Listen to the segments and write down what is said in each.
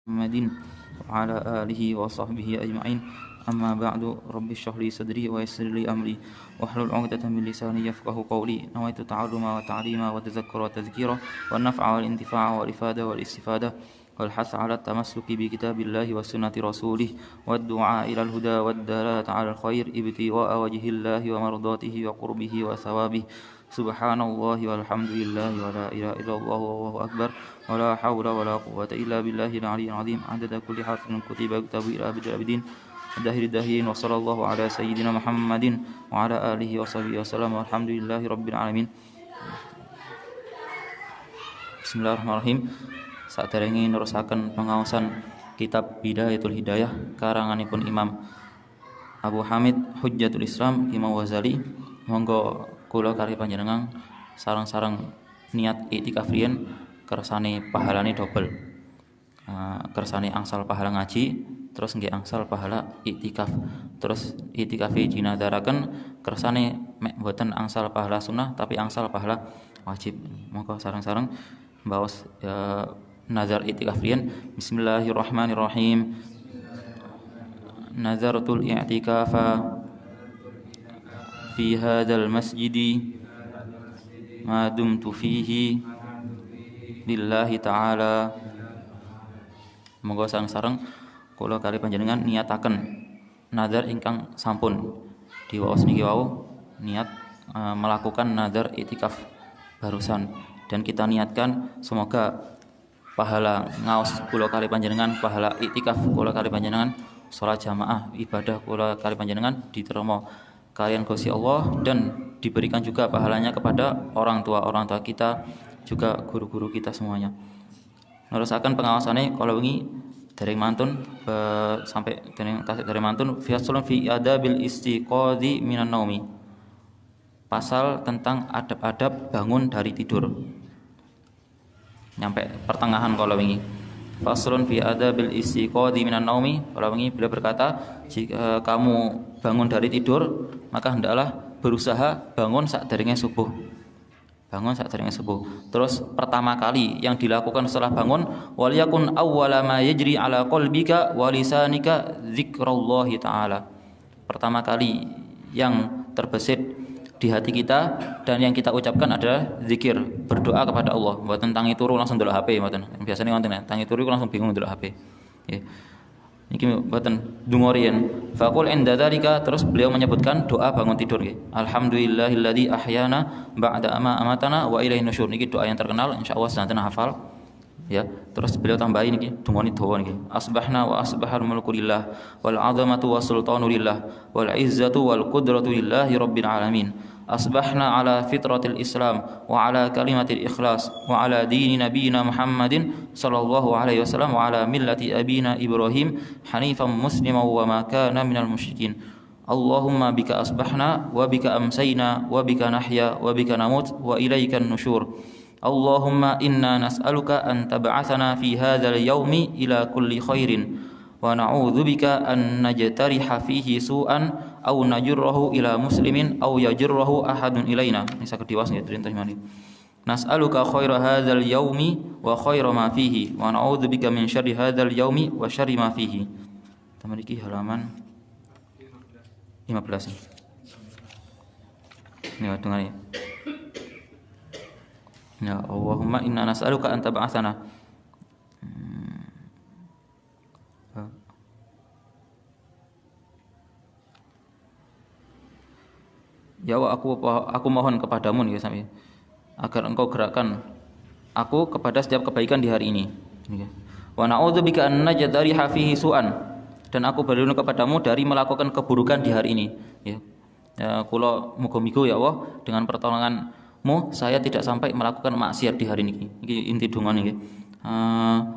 محمد وعلى آله وصحبه أجمعين. أما بعد، رب اشرح لي صدري ويسر لي أمري واحلل عقدة من لساني يفقهوا قولي. نويت التعلم والتعليم والتذكر والتذكير والنفع والانتفاع والإفادة والاستفادة والحث على التمسك بكتاب الله وسنة رسوله والدعاء إلى الهدى والدلالة على الخير ابتغاء وجه الله ومرضاته وقربه وثوابه. Subhanallah walhamdulillah wa la ilaha illallah wallahu akbar wa la hawla wa la quwwata illa billahi al-aliyyil azim. Adada kulli harfin kutiba kitabu ila abdil abidin dahir dahirin wa sallallahu ala sayyidina Muhammadin wa ala alihi wa sahbihi wa sallam walhamdulillahi rabbil alamin. Bismillahirrahmanirrahim. Saderenge nerusaken pengaosan kitab Bidayatul Hidayah karanganipun Imam Abu Hamid Hujjatul Islam Imam Ghazali. Monggo kula kari panjenengan sareng-sareng niat iktikaf riyen kersane pahalane dobel. Kersane angsal pahala ngaji, terus nggih angsal pahala iktikaf. Terus iktikafe dinadaraken kersane mek mboten angsal pahala sunnah tapi angsal pahala wajib. Monggo sareng-sareng mbaos nazar iktikaf riyen. Bismillahirrahmanirrahim. Nazartul i'tikafa fi hadzal masjidi ma dumtu fihi lillahi ta'ala. Monggo sareng-sareng kula kali panjenengan niataken nazar ingkang sampun diwaos niki wau, niat melakukan nazar iktikaf barusan, dan kita niatkan semoga pahala ngaos kula kali panjenengan, pahala iktikaf kula kali panjenengan, salat jamaah ibadah kula kali panjenengan diterima kalian Gusti Allah, dan diberikan juga pahalanya kepada orang tua kita, juga guru-guru kita semuanya. Nerusaken pengawasannya kalau wingi dereng mantun sampai dereng mantun faslun fi adabil istiqadhi minan naumi. Pasal tentang adab-adab bangun dari tidur. Nyampe pertengahan kalau wingi. Faslun fi adabil istiqadhi minan naumi. Kalau wingi beliau berkata, jika kamu bangun dari tidur, maka hendaklah berusaha bangun sakderenge subuh. Bangun sakderenge subuh. Terus pertama kali yang dilakukan setelah bangun, waliyakun awwala ma yajri ala qalbika wa lisanika dzikrallahi taala. Pertama kali yang terbesit di hati kita dan yang kita ucapkan adalah zikir, berdoa kepada Allah. Mboten tangi turu langsung ndelok HP mboten. Biasane wonten tangi turu langsung bingung ndelok HP. Nggih. Niki mboten donga riyen. Faqul inda dzalika, terus beliau menyebutkan doa bangun tidur nggih. Alhamdulillahilladzi ahyana ba'da ma amatana wa ilaihin nusyur. Niki doa yang terkenal, insyaallah sedanten hafal. Ya, terus beliau tambahin niki dungane dawa niki. Asbahna wa asbahal mulku lillah wal 'azamatu was sultanu lillah wal 'izzatu wal qudratu lillahi rabbil alamin. Asbahna ala fitratil Islam wa ala kalimatil ikhlas wa ala dini nabiyina Muhammadin sallallahu alaihi wasallam wa ala millati abina Ibrahim hanifan musliman wa ma kana minal musyrikin. Allahumma bika asbahna wa bika amsayna wa bika nahya wa bika namut wa ilaikan nusyur. Allahumma inna nas'aluka an tab'atsana fi hadzal yaumi ila kulli khairin wa na'udzubika an najtariha fihi su'an aw najurrahu ila muslimin aw yajurrahu ahadun ilaina. Ini saged diwaos nggih perintah mani. Nas'aluka khaira hadzal yaumi wa khaira ma fihi wa na'udzubika min syarri hadzal yaumi wa syarri ma fihi. Tamariki halaman 15. Ini dengar ya. Ya Allahumma inna nas'aluka an tab'atsana. Ya Allah, aku mohon kepadamu nih sampai agar engkau gerakkan aku kepada setiap kebaikan di hari ini. Wa na'udzubika an najtariha fihi su'an, dan aku berlindung kepadamu dari melakukan keburukan di hari ini. Ya kula muga-muga ya Allah, dengan pertolonganmu saya tidak sampai melakukan maksiat di hari ini. Iki inti dongane nggih.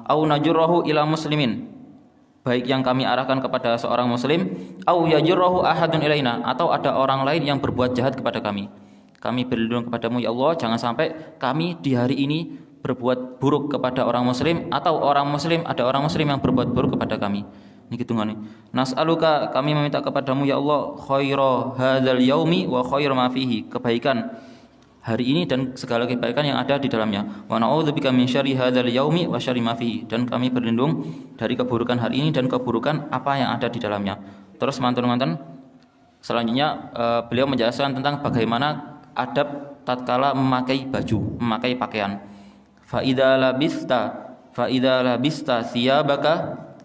Au najurrahu ila muslimin, baik yang kami arahkan kepada seorang muslim, au yajurrahu ahadun ilaina, atau ada orang lain yang berbuat jahat kepada kami. Kami berlindung kepadamu ya Allah, jangan sampai kami di hari ini berbuat buruk kepada orang muslim, atau ada orang muslim yang berbuat buruk kepada kami. Niki tungane. Nas'aluka, kami meminta kepadamu ya Allah, khaira hadzal yaumi wa khaira ma fihi, kebaikan hari ini dan segala kebaikan yang ada di dalamnya. Wa na'udzubika min syarri hadzal yaumi wa syarri ma fihi, dan kami berlindung dari keburukan hari ini dan keburukan apa yang ada di dalamnya. Terus manten-manten selanjutnya beliau menjelaskan tentang bagaimana adab tatkala memakai baju, memakai pakaian. Fa idza labista thiyabaka,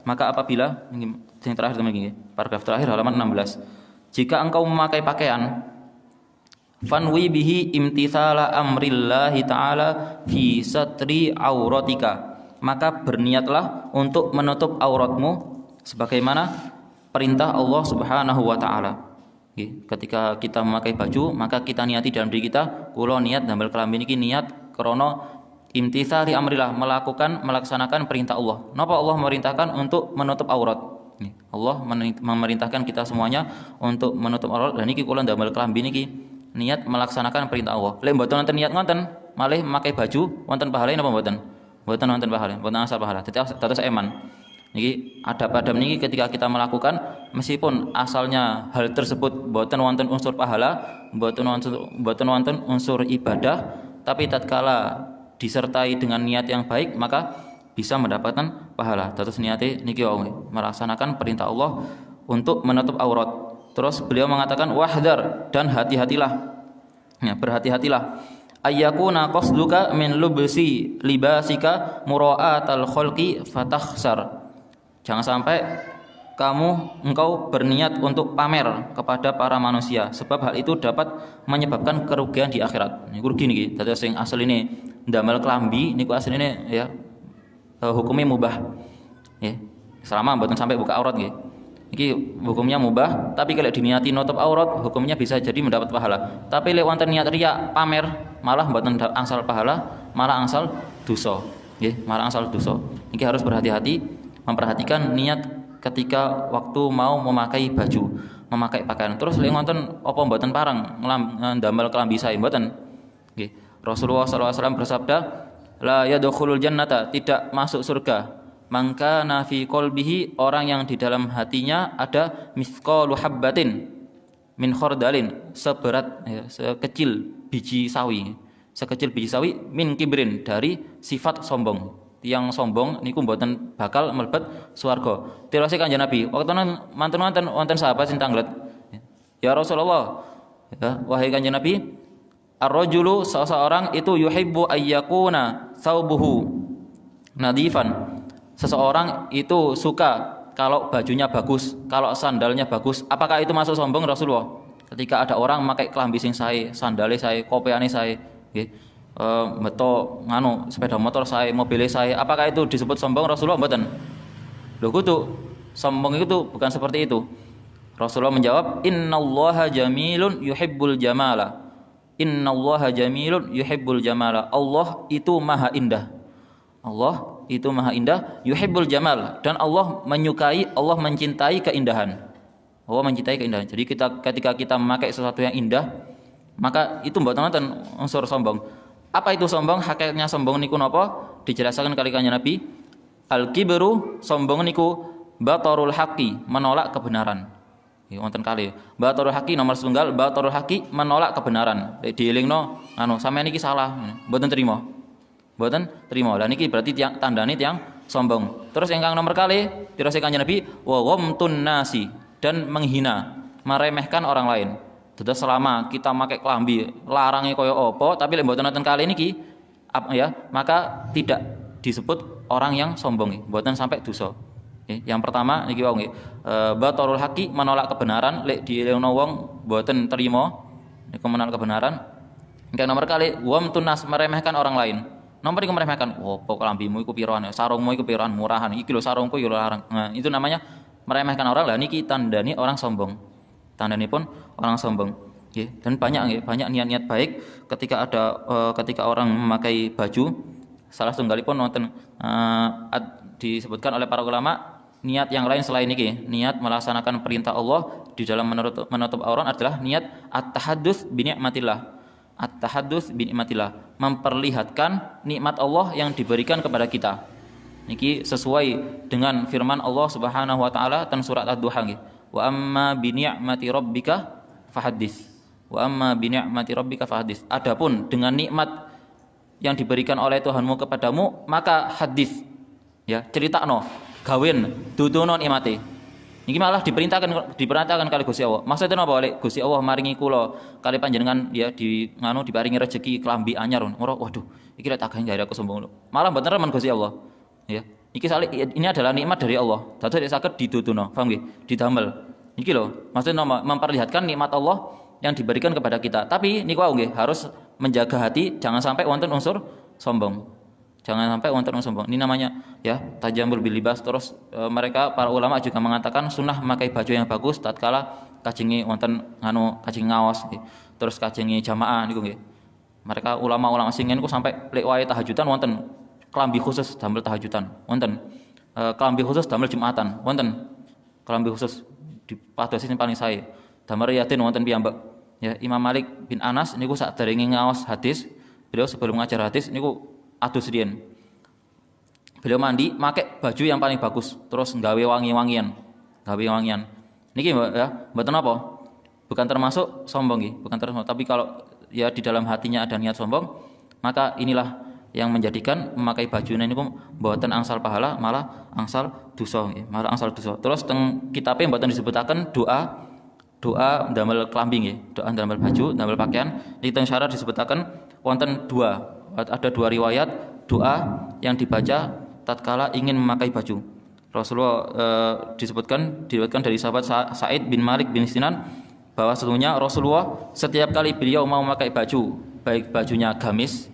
maka apabila yang terakhir begini, paragraf terakhir halaman 16. Jika engkau memakai pakaian, fanwi bihi imtithala amrillahi ta'ala fi satri auratika, maka berniatlah untuk menutup auratmu sebagaimana perintah Allah Subhanahu wa taala. Ketika kita memakai baju, maka kita niati dalam diri kita, kula niat damel kelambi niki niat krana imtitsali amrillah, melaksanakan perintah Allah. Napa Allah memerintahkan untuk menutup aurat? Allah memerintahkan kita semuanya untuk menutup aurat, dan niki kula damel kelambi niki niat melaksanakan perintah Allah. Lek mboten wonten niat ngoten, malih memakai baju wonten pahala napa mboten? Mboten wonten pahala, mboten asal pahala. Dados eman. Niki adab-adab niki ketika kita melakukan, meskipun asalnya hal tersebut mboten wonten unsur pahala, mboten wonten unsur ibadah, tapi tatkala disertai dengan niat yang baik maka bisa mendapatkan pahala. Terus niate niki wae melaksanakan perintah Allah untuk menutup aurat. Terus beliau mengatakan wahdar, dan hati-hatilah. Ya, berhati-hatilah. Ayyakuna qasduka min lubsi libasika mura'atal khalqi fatakhsar. Jangan sampai engkau berniat untuk pamer kepada para manusia, sebab hal itu dapat menyebabkan kerugian di akhirat. Niku rugi niki. Dadi sing asli ini ndamel klambi niku asline ya hukumnya mubah. Ya, selama mboten sampai buka aurat nggih. Iki hukumnya mubah, tapi kalau diniati nutup aurat hukumnya bisa jadi mendapat pahala. Tapi lek wonten niat riya pamer, malah mboten angsal pahala, malah angsal dosa. Nggih, malah angsal dosa. Iki harus berhati-hati, memperhatikan niat ketika waktu mau memakai baju, memakai pakaian. Terus lek wonten apa mboten parang ndamel kelambi sae mboten. Nggih. Rasulullah SAW bersabda, la yadkhulul jannata, tidak masuk surga, mangka nafi qalbihi, orang yang di dalam hatinya ada misqalu habbatin min khardalin, seberat ya, sekecil biji sawi min kibrin, dari sifat sombong. Yang sombong niku mboten bakal mlebet swarga. Tirose Kanjeng Nabi, waktu mantun wonten sahabat sing tanglet. Ya Rasulullah, ya, wahai Kanjeng Nabi, ar-rajulu, seseorang itu yuhibbu ayyakuna thawbuhu nadifan. Seseorang itu suka kalau bajunya bagus, kalau sandalnya bagus. Apakah itu masuk sombong Rasulullah? Ketika ada orang memakai kelambi sing sae, sandale sae, kopiane sae, nggih. Meto sepeda motor sae, mobil sae, apakah itu disebut sombong Rasulullah? Mboten. Lho kudu. Sombong itu bukan seperti itu. Rasulullah menjawab, innallaha jamilun yuhibbul jamala. Innallaha jamilun yuhibbul jamala. Allah itu maha indah. Allah itu maha indah, yuhibbul jamal, dan Allah menyukai, Allah mencintai keindahan. Allah mencintai keindahan. Jadi ketika kita memakai sesuatu yang indah, maka itu mboten wonten unsur sombong. Apa itu sombong? Hakikatnya sombong niku napa? Dijelaskan kali Kanjeng Nabi, al-kibru, sombong niku batarul haqqi, menolak kebenaran. Wonten kali batarul haqqi nomor setunggal, batarul haqqi, menolak kebenaran. Dielingno sampeyan iki salah, mboten trima. Mboten trima. Lah niki berarti tandane tiyang sombong. Terus ingkang nomor kali dirose Kanjeng Nabi, wa ghamtun nasi, dan menghina, meremehkan orang lain. Dados selama kita pakai kelambi larange kaya apa, tapi lek mboten wonten kali niki ya, maka tidak disebut orang yang sombong, mboten sampai dosa. Yang pertama niki wae nggih, batarul haqqi, menolak kebenaran, lek dielingno wong mboten trima niku menolak kebenaran. Yang nomor kali wamtun nas, meremehkan orang lain. Nomor iku meremehkan, opo kelambimu iku piroan, sarungmu iku piroan, murahan, iki lho sarungku yo larang. Nah, itu namanya meremehkan orang. Lah niki tandani orang sombong. Tandani pun orang sombong. Nggih, dan banyak niat-niat baik ketika orang memakai baju. Salah setunggalipun wonten disebutkan oleh para ulama, niat yang lain selain niki, niat melaksanakan perintah Allah di dalam menutup aurat adalah niat at-tahadduts bi ni'matillah. At-tahadduts bi ni'matillah, memperlihatkan nikmat Allah yang diberikan kepada kita. Niki sesuai dengan firman Allah Subhanahu wa taala dalam surat Ad-Duha nggih. Wa amma bi ni'mati rabbika fahaddits. Wa amma bi ni'mati rabbika fahaddits. Adapun dengan nikmat yang diberikan oleh Tuhanmu kepadamu, maka hadis, ya, critakno, gawen, dudono nikmate. Iki malah diperintahkan kali Gusti Allah. Maksudnya napa oleh Gusti Allah maringi kula kali panjenengan ya diparingi rezeki klambi anyar. Waduh, iki lek tak gawe aku sombong. Malah mboten remen Gusti Allah. Ya. Ini adalah nikmat dari Allah. Dados saged didudono, paham nggih? Didamel. Iki lho, maksudnya memperlihatkan nikmat Allah yang diberikan kepada kita. Tapi niku nggih harus menjaga hati, jangan sampai wonten unsur sombong. Jangan sampai wonten unsur sombong. Ini namanya ya tajamul bil libas. Terus mereka para ulama juga mengatakan sunnah memakai baju yang bagus tatkala kajengi wonten kajeng ngaos nggih. Terus kajengi jamaah niku nggih. Mereka ulama-ulama sing niku sampai lek wae tahajudan wonten kelambi khusus damel tahajudan. Wonten kelambi khusus damel Jumatan. Wonten kelambi khusus dipadosi paling sae. Damel riyatin wonten piyambak. Ya, Imam Malik bin Anas niku sakderenge ngaos hadis, beliau sebelum ngajar hadis niku adus riyen. Beliau mandi make baju yang paling bagus, terus nggawe wangi-wangian. Niki ya, mboten apa? Bukan termasuk sombong nggih, bukan termasuk, tapi kalau ya di dalam hatinya ada niat sombong, maka inilah yang menjadikan memakai baju niku mboten angsal pahala, malah angsal dosa nggih, malah angsal dosa. Terus teng kitabe mboten disebutaken doa damel klambi nggih, doa damel baju, damel pakaian. Di teng syarat disebutaken wonten ada dua riwayat doa yang dibaca tatkala ingin memakai baju. Rasulullah diriwayatkan dari sahabat Sa'id bin Malik bin Sinan bahwa sesungguhnya Rasulullah setiap kali beliau mau memakai baju, baik bajunya gamis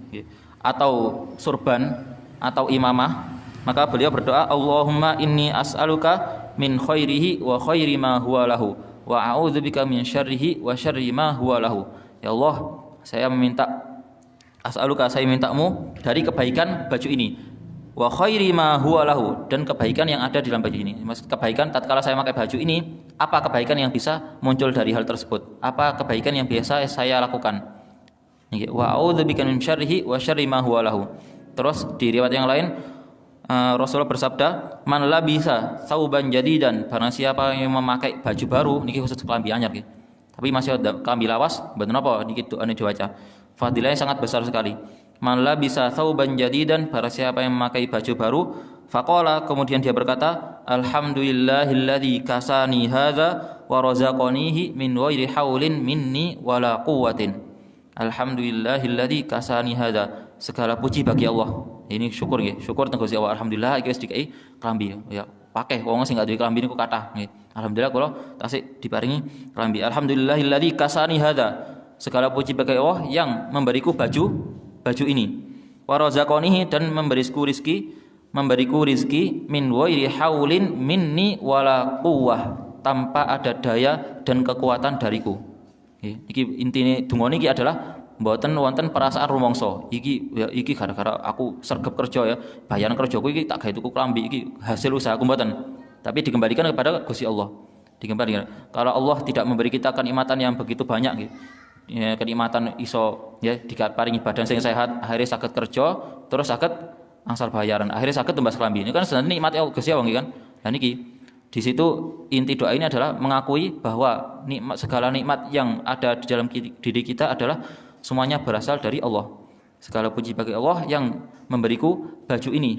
atau surban atau imamah, maka beliau berdoa, Allahumma inni as'aluka min khairihi wa khairi ma huwa lahu wa a'udzubika min syarrihi wa syarri ma huwa lahu. Ya Allah, saya mintamu dari kebaikan baju ini, wa khairi ma huwa lahu, dan kebaikan yang ada di dalam baju ini. Maksud kebaikan tatkala saya pakai baju ini, apa kebaikan yang bisa muncul dari hal tersebut? Apa kebaikan yang biasa saya lakukan? Wa a'udzubika min syarrihi wa syarri ma huwa lahu. Terus di riwayat yang lain Rasulullah bersabda, man labisa sauban jadidan, barang siapa yang memakai baju baru, niki khusus kelambi anyar nggih. Tapi masih ada kelambi lawas, mboten napa niki doane diwaca. Fadilahnya sangat besar sekali. Man labisa sauban jadidan, barang siapa yang memakai baju baru, faqala, kemudian dia berkata, alhamdulillahilladzi kasani hadza wa razaqanihi min ghairi haulin minni wala quwwatin. Alhamdulillahilladzi kasani hadza, segala puji bagi Allah. Ini syukur nggih, syukur teng Gusti Allah. Alhamdulillah iki wis dikai klambi ya. Pakai wong sing gak duwe klambi niku kathah nggih. Alhamdulillah kula tasik diparingi klambi. Alhamdulillahilladzi kasani hadza. Segala puji bagi Allah yang memberiku baju ini. Wa razaqanihi, dan memberiku rizki min ghairi haulin minni wala quwwah, tanpa ada daya dan kekuatan dariku. Nggih, iki intine donga niki adalah mboten wonten perasaan rumangsa. Iki gara-gara aku sregep kerja ya, bayaran kerjaku iki tak gawe tuku klambi, iki hasil usahaku mboten. Tapi dikembalikan kepada Gusti Allah. Dikembalikan. Kalau Allah tidak memberi kita kenikmatan yang begitu banyak, ya, kenikmatan iso ya diparingi badan sing sehat, akhirnya saged kerja, terus saged angsal bayaran, akhirnya saged tembas klambi. Ini kan sebenarnya nikmat Gusti Allah kan. Lah niki di situ inti doa ini adalah mengakui bahwa segala nikmat yang ada di dalam diri kita adalah semuanya berasal dari Allah. Segala puji bagi Allah yang memberiku baju ini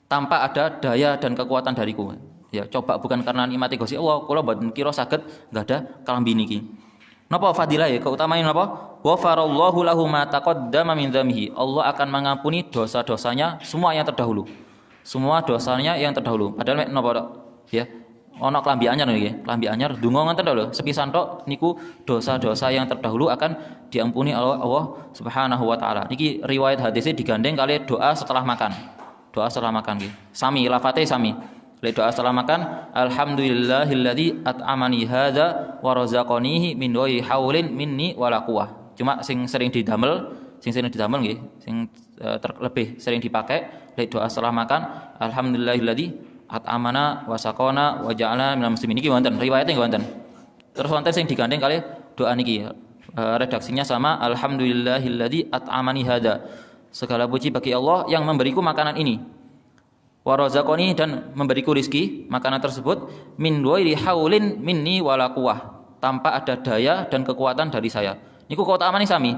tanpa ada daya dan kekuatan dariku. Ya, coba bukan karena nikmati Gusti Allah, kula mboten kira saged enggak ada kalambi niki. Napa fadilah ya, keutamaan napa? Wa farallahu lahu ma taqaddama min dzambihi. Allah akan mengampuni dosa-dosanya semua yang terdahulu. Semua dosanya yang terdahulu. Padahal napa ya? Ana klambi anyar nggih, klambi anyar donga ngoten lho, sepisan tok niku dosa-dosa yang terdahulu akan diampuni Allah Subhanahu wa taala. Niki riwayat hadisnya digandeng kali doa setelah makan. Doa setelah makan nggih. Sami lafate sami. Lek doa setelah makan, alhamdulillahilladzi at'amani hadza wa razaqanihi min ghairi haulin minni wala quwwah. Cuma sing sering didamel nggih, sing terlebih sering dipakai lek doa setelah makan, alhamdulillahilladzi at'amana wa saqana wa ja'alna minal muslimin. Niki wonten riwayatnya nggih wonten. Terus wonten sing digandeng kali doa niki. Redaksinya sama, alhamdulillahilladzi at'amani hadza. Segala puji bagi Allah yang memberiku makanan ini. Wa razaqani, dan memberiku rizki makanan tersebut min ghairi haulin minni wala quwwah, tanpa ada daya dan kekuatan dari saya. Niku keutamaan sami.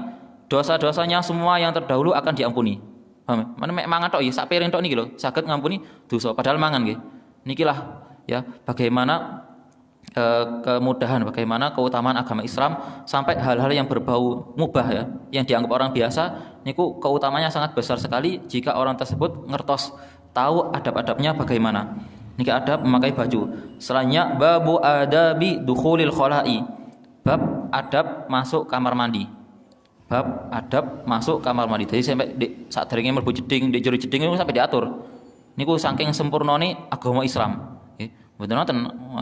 Dosa-dosanya semua yang terdahulu akan diampuni. Paham? Mana mek mangan tok ya sak piring tok niki lho, saged ngampuni dosa padahal mangan nggih. Nikilah ya bagaimana kemudahan, bagaimana keutamaan agama Islam sampai hal-hal yang berbau mubah ya, yang dianggap orang biasa, niku keutamanya sangat besar sekali jika orang tersebut ngertos tahu adab-adabnya bagaimana. Niki adab memakai baju. Selanjutnya babu adabi dukhulil khala'i. Bab adab masuk kamar mandi. Bab adab masuk kamar mandi. Jadi sampai saat deringe mlebu jeding, di jero jeding niku sampai diatur. Niku saking sempurnane agama Islam. Nggih. Mboten wonten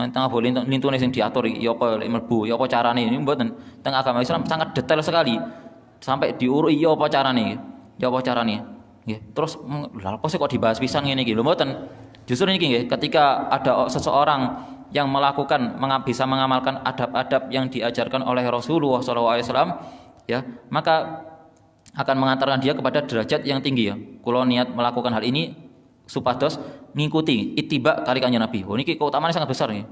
tengah boleh lintune sing diatur ya apa lek mlebu, ya apa carane. Ini mboten. Teng agama Islam sangat detail sekali. Sampai diurui ya apa carane. Ya apa carane. Nggih. Terus lha apa sih kok dibahas pisan ngene iki? Lho mboten. Justru ini nggih, ketika ada seseorang yang bisa mengamalkan adab-adab yang diajarkan oleh Rasulullah SAW, ya, maka akan mengantarkan dia kepada derajat yang tinggi ya. Kalau niat melakukan hal ini supados mengikuti ittiba kali kanjeng Nabi. Oh niki keutamaannya sangat besar nih.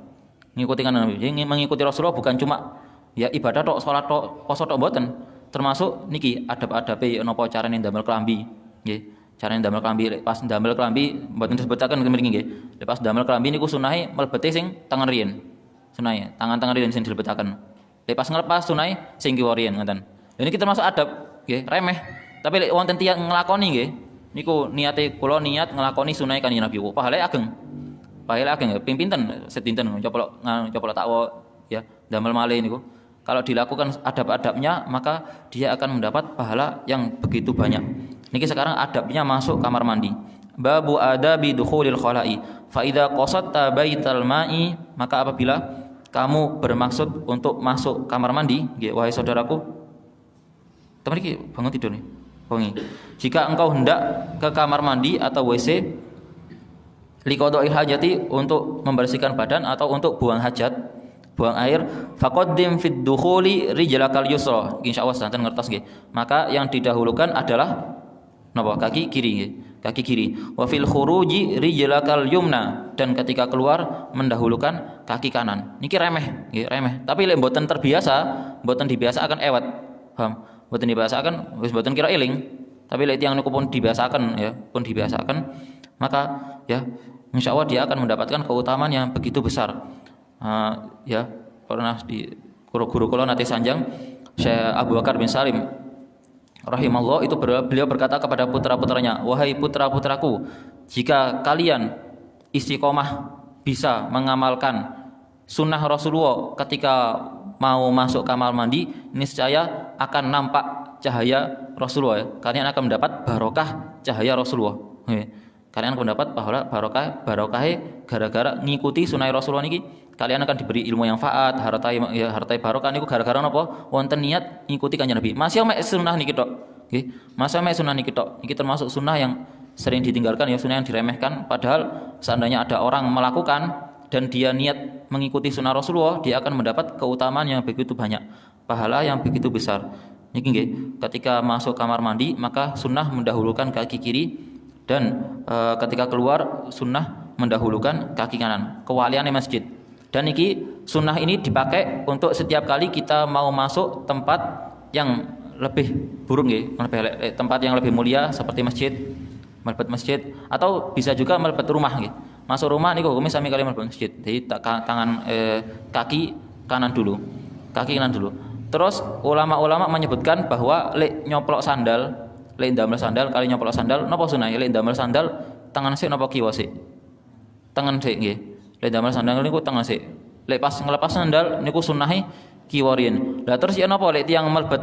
Mengikuti kanjeng Nabi. Jadi mengikuti Rasulullah bukan cuma ya ibadah tok, salat tok, poso tok mboten. Termasuk niki adab-adabe napa carane ndamel klambi, nggih. Carane ndamel klambi, pas ndamel klambi mboten disebutaken mriki nggih. Pas ndamel klambi niku sunahe mlebete sing tangan riyen. Sunahe, tangan-tangan riyen sing dilebetaken. Pas ngelepas sunahe sing kiwa riyen ngoten. Lha niki termasuk adab, nggih, remeh. Tapi lek wonten tiyang nglakoni nggih, niku niate kula niat nglakoni sunahe kanjeng Nabi. Pahalane ageng. Pahalane ageng ping pinten sedinten coplok takwa ya, ndamel malih niku. Kalau dilakukan adab-adabnya maka dia akan mendapat pahala yang begitu banyak. Niki sekarang adabnya masuk kamar mandi. Babu adabi dukhulil khala'i. Fa idza qasadta baital ma'i, maka apabila kamu bermaksud untuk masuk kamar mandi, nggih wahai saudaraku. Teman iki bangun tidur nih. Wengi. Jika engkau hendak ke kamar mandi atau WC liqada'il hajati untuk membersihkan badan atau untuk buang hajat, buang air, faqaddim fid dukhuli rijlakal yusra. Insyaallah santen ngertos nggih. Maka yang didahulukan adalah napa? Kaki kiri nggih. Kaki kiri. Wa fil khuruji rijlakal yumna, dan ketika keluar mendahulukan kaki kanan. Niki remeh, nggih, remeh. Tapi lek mboten terbiasa, mboten dibiasakan ewat. Paham? Mboten dibiasakan wis mboten kira eling. Tapi lek tiyang niku pun dibiasakan ya, pun dibiasakan, maka ya insyaallah dia akan mendapatkan keutamaan yang begitu besar. Ya, pernah di guru-guru kula nate sanjang Syekh Abu Bakar bin Salim rahimallahu, itu beliau berkata kepada putra-putranya, wahai putra-putraku, jika kalian istiqomah bisa mengamalkan sunnah Rasulullah ketika mau masuk kamar mandi, niscaya akan nampak cahaya Rasulullah ya. Kalian akan mendapat barokah cahaya Rasulullah. Kalian akan mendapat barokah gara-gara ngikuti sunnah Rasulullah niki. Kalian akan diberi ilmu yang faat, hartai barokah niku gara-gara napa? Wonten niat ngikuti kanjeng Nabi. Masih mek sunnah niki tok. Nggih. Masih mek sunnah niki tok. Niki termasuk sunnah yang sering ditinggalkan ya, sunnah yang diremehkan, padahal seandainya ada orang melakukan dan dia niat mengikuti sunnah Rasulullah, dia akan mendapat keutamaan yang begitu banyak, pahala yang begitu besar. Niki nggih, ketika masuk kamar mandi maka sunnah mendahulukan kaki kiri, dan ketika keluar sunnah mendahulukan kaki kanan. Kewaliane masjid. Dan niki sunnah ini dipakai untuk setiap kali kita mau masuk tempat yang lebih buruk nggih, tempat yang lebih mulia seperti masjid, mlebet masjid, atau bisa juga mlebet rumah nggih. Masuk rumah niku hukumnya sami kali mlebet masjid. Jadi kaki kanan dulu. Kaki kanan dulu. Terus ulama-ulama menyebutkan bahwa lek nyoplok sandal, lek ndamel sandal kali nyoplok sandal napa sunah? Lek ndamel sandal tangan sik napa kiwa sik? Tangan sik nggih. Lek ndamel sandal niku tangan sik. Lek pas ngelepas sandal niku sunahe kiwa riyen. Lah terus ya napa lek tiyang mlebet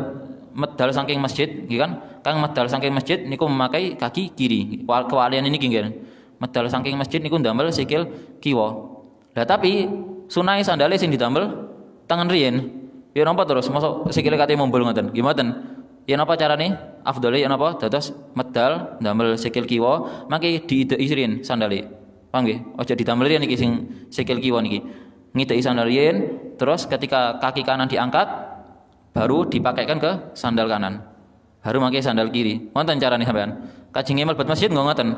medal saking masjid nggih kan? Kang medal saking masjid niku memakai kaki kiri. Kewalian ini nggih. Medal saking masjid niku ndamel sikil kiwa. Lah tapi sunahe sandale sing didamel tangan riyen. Ya napa terus mosok sikile kate mumbul ngoten. Nggih mboten. Ya napa carane? Afdhale ya napa? Dados medal ndamel sikil kiwa, mangke diideki riyen sandale. Paham nggih? Aja didamel riyen iki sing sikil kiwa niki. Ngideki sandal riyen, terus ketika kaki kanan diangkat baru dipakaikan ke sandal kanan. Baru mangke sandal kiri. Wonten carane sampean. Kajenge mlebet masjid ngoten.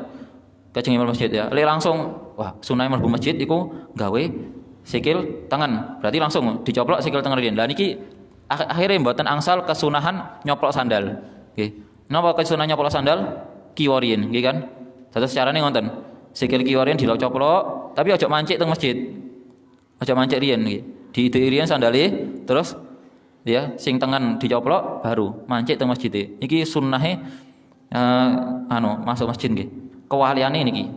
Kajenge mlebet masjid ya. Lek langsung wah sunah mlebu masjid iku gawe sikil tangan. Berarti langsung dicoplok sikil tangan riyen. Lah niki akhirnya mboten angsal kesunahan nyoplok sandal. Nggih. Napa kesunahan nyoplok sandal? Kiwa riyen, nggih kan? Dados carane ngoten. Sikil kiwa riyen dicoplok, tapi aja mancik teng masjid. Aja mancik riyen nggih. Diideki riyen sandale terus ya sing tangan dicoplok baru mancik teng masjid. Iki sunnahe masuk masjid nggih. Kewaliane niki.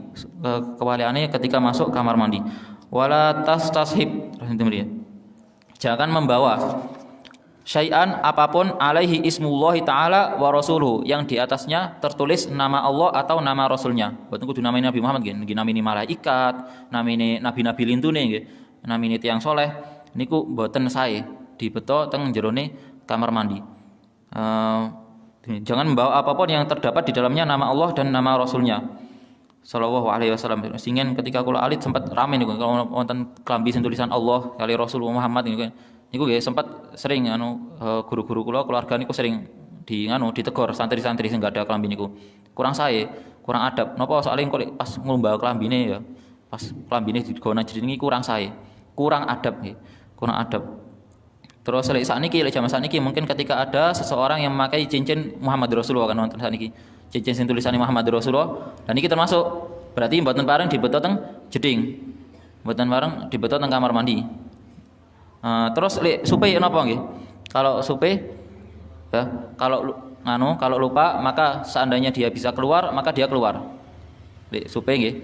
Kewaliane ketika masuk kamar mandi. Wala tastashib. Jangan membawa syai'an apapun alaihi ismullahi ta'ala wa rasuluhu yang di atasnya tertulis nama Allah atau nama Rasulnya. Boten kudu namine Nabi Muhammad nggih, namine malaikat, namine nabi-nabi lintune nggih, namine tiyang soleh niku boten sae dibeto teng jerone kamar mandi. Jangan membawa apapun yang terdapat di dalamnya nama Allah dan nama Rasulnya sallallahu alaihi wasallam. Singen ketika kula alit sempat rame niku kalau wonten klambi sing tulisan Allah kali Rasul Muhammad niku. Niku nggih sempat sering guru-guru kula keluarga niku sering ditegur santri-santri sing enggak ada klambi niku. Kurang sae, kurang adab. Napa soalnya kok pas ngumba klambine ya. Pas klambine digona jenenge kurang sae. Kurang adab nggih. Kurang adab. Terus lek sakniki lek jaman sakniki mungkin ketika ada seseorang yang memakai cincin Muhammad Rasulullah kan wonten sakniki. Cincin sing tulisane Muhammad Rasulullah dan iki termasuk berarti mboten pareng dibeto teng jeding. Mboten pareng dibeto teng kamar mandi. Terus lek supe napa nggih? Kalau supe ya, kalau lupa maka seandainya dia bisa keluar maka dia keluar. Lek supe nggih.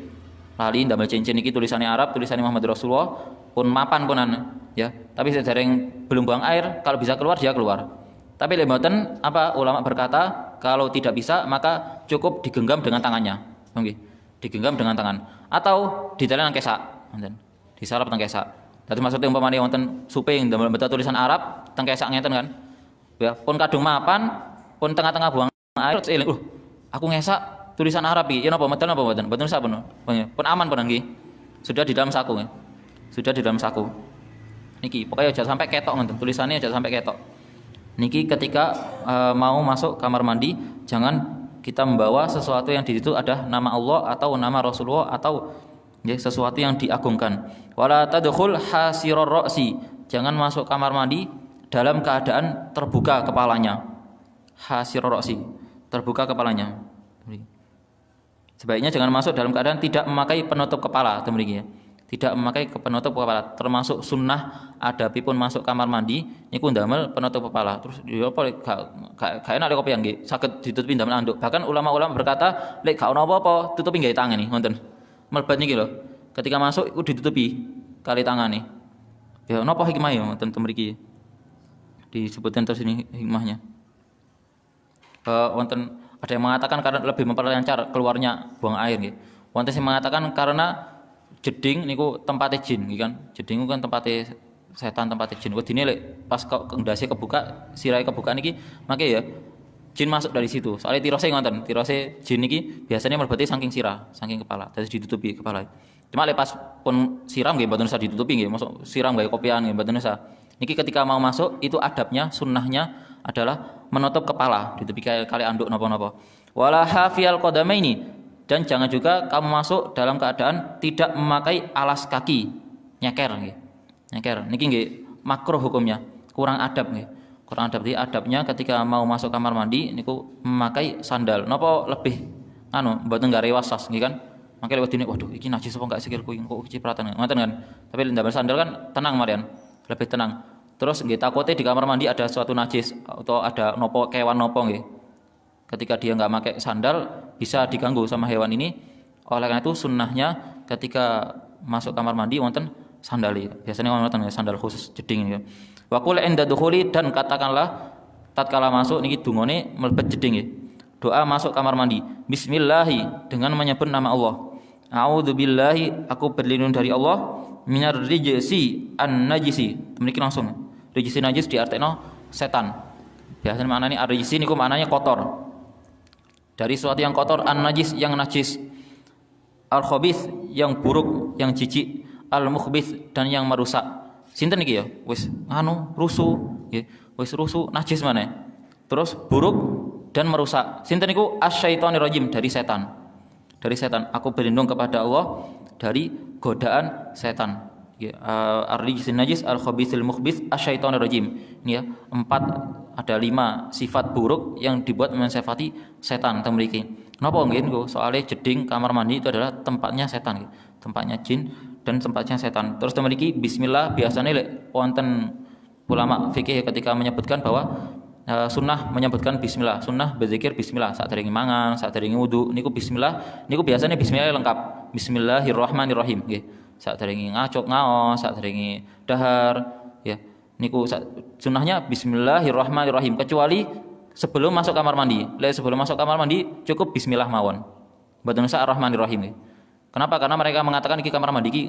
Lali ndamel cincin iki tulisannya Arab, tulisannya Muhammad Rasulullah pun mapan punan ya. Tapi sedereng belum buang air, kalau bisa keluar dia keluar. Tapi lek mboten ulama berkata kalau tidak bisa maka cukup digenggam dengan tangannya. Nggih. Digenggam dengan tangan atau diteleng nang kesak, ngoten. Disalap nang kesak. Dadi maksudnya umpamane wonten suping ndamel beto tulisan Arab teng kesak ngeten kan. Ya, pun kadung mapan, pun tengah-tengah buang air eling, aku ngesak tulisan Arab iki. Ya napa medal napa mboten? Mboten sak pun. Pun aman pun nggih. Sudah di dalam saku ya. Sudah di dalam saku. Niki, pokoknya jangan sampai ketok ngoten. Tulisannya jangan sampai ketok. Niki ketika mau masuk kamar mandi jangan kita membawa sesuatu yang di situ ada nama Allah atau nama Rasulullah atau ya, sesuatu yang diagungkan. Wala tadkhul hasirar ra'si. Jangan masuk kamar mandi dalam keadaan terbuka kepalanya. Hasirar ra'si, terbuka kepalanya. Sebaiknya jangan masuk dalam keadaan tidak memakai penutup kepala, demikian ya. Tidak memakai penutup kepala, termasuk sunnah adapipun masuk kamar mandi niku ndamel penutup kepala. Terus ya apa gak enak lek kopi nggih, saged ditutupi ndamel anduk. Bahkan ulama-ulama berkata, lek gak ono apa-apa, tutupi nggawe tangan nih, ngoten. Mlebat niki lho. Ketika masuk iku ditutupi kali tangane. Ya napa hikmah ya ngoten mriki. Disebutkan terus ini hikmahnya. Wonten ada yang mengatakan karena lebih memperlancar keluarnya buang air nggih. Wonten sing mengatakan karena jeding niku tempatnya jin nggih kan. Jeding kan tempatnya setan, tempatnya jin. Wedine lek pas ndase kebuka, sirahe kebuka niki mangke ya jin masuk dari situ. Soalnya tirose ngoten, tirose jin niki biasanya mlebete saking sirah, saking kepala. Terus ditutupi kepala. Cuma lek pas pun siram nggih mboten usah ditutupi nggih, masuk siram gawe kopian nggih mboten usah. Niki ketika mau masuk itu adabnya, sunnahnya adalah menutup kepala, ditutupi kali anduk napa-napa. Wala hafiyal qadamaini, dan jangan juga kamu masuk dalam keadaan tidak memakai alas kaki, nyeker nggih. Nyeker niki nggih makruh hukumnya, kurang adab nggih. Kurang adab. Jadi adabnya ketika mau masuk kamar mandi niku memakai sandal. Napa lebih mboten gak rewasas nggih kan? Mangke lewat dene waduh iki najis apa enggak sikilku kok cipratan ngoten kan. Tapi ndamel sandal kan tenang Marian, lebih tenang. Terus nggih takote di kamar mandi ada suatu najis atau ada nopo kewan nopo nggih. Ketika dia enggak pakai sandal bisa diganggu sama hewan ini. Oleh karena itu sunnahnya ketika masuk kamar mandi wonten sandali. Biasanya wonten sandal khusus jeding ya. Wa qul inda dukhuli, dan katakanlah tatkala masuk niki dungane mlebet jeding nggih. Doa masuk kamar mandi. Bismillahi, dengan menyebut nama Allah. A'udzubillahi, aku berlindung dari Allah, minar rijsi an-najisi. Memiliki langsung. Rijsi najis diartekno setan. Biasanya maknanya ar-rijsi niku maknanya kotor. Dari sesuatu yang kotor, an-najis yang najis. Al-khabith yang buruk, yang jijik, al-mukhbith dan yang merusak. Sinten iki ya? Wis rusuh, nggih. Wis rusuh, najis mana? Terus buruk dan merusak. Sinten niku asyaitonir rajim, dari setan. Dari setan. Aku berlindung kepada Allah dari godaan setan. Ya, ar-rijsin najis, al-khabithil mukhbith, asy-syaithanir rajim. Ini ya, 4 ada 5 sifat buruk yang dibuat mensifati setan teng mriki. Napa nggih niku? Soale jeding kamar mandi itu adalah tempatnya setan, tempatnya jin dan tempatnya setan. Terus teng mriki bismillah biasanya lek wonten ulama fikih ketika menyebutkan bahwa sunnah menyebutkan bismillah, sunnah berzikir bismillah saat derenge mangan, saat derenge wudu niku bismillah, niku biasanya bismillah lengkap. Bismillahirrahmanirrahim nggih. Saat derenge ngacuk ngaos, saat derenge dahar ya. Niku sunnahnya bismillahirrahmanirrahim kecuali sebelum masuk kamar mandi. Lek sebelum masuk kamar mandi cukup bismillah mawon. Mboten usah ar-rahmanirrahim nggih. Kenapa? Karena mereka mengatakan iki kamar mandi iki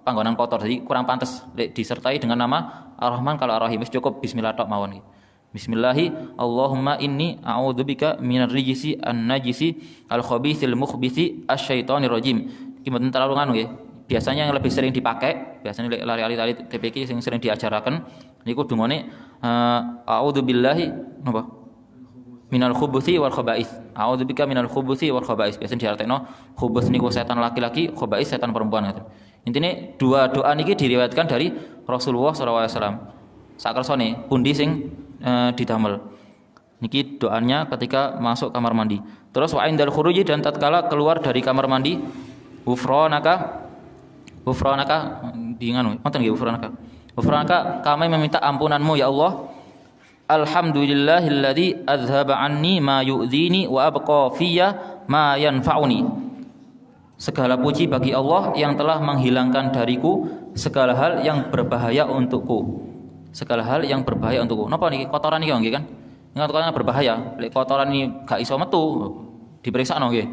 panggonan kotor, jadi kurang pantas lek disertai dengan nama Ar-Rahman kalau Ar-Rahim cukup bismillah tok mawon nggih. Bismillahi Allahumma inni a'udzubika minar rijsi an-najisi al-khabithil mukhbithi asy-syaithanir rajim. Iki mboten terlalu nganu nggih. Biasanya yang lebih sering dipakai, biasanya lari-lari TPK yang sering diajaraken niku dungane a'udzubillahi napa? Minal khubuthi wal khaba'is. A'udzubika minal khubuthi wal khaba'is. Biasanya diartekno khubuth niku setan laki-laki, khaba'is setan perempuan ngoten. Intine dua doa niki diriwayatkan dari Rasulullah sallallahu alaihi wasallam. Sakersane pundi sing didamel. Niki doanya ketika masuk kamar mandi. Terus wa indal khuruji dan tatkala keluar dari kamar mandi ghufranaka di nganu wonten nggih ghufranaka kami meminta ampunanmu ya Allah. Alhamdulillahilladzi adzhaba anni ma yu'dhini wa abqa fiyya ma yanfa'uni. Segala puji bagi Allah yang telah menghilangkan dariku segala hal yang berbahaya untukku. Segala hal yang berbahaya untukku. Napa niki kotoran iki nggih kan? Ingat kotoran berbahaya. Lek kotoran iki gak iso metu diperiksakno nggih.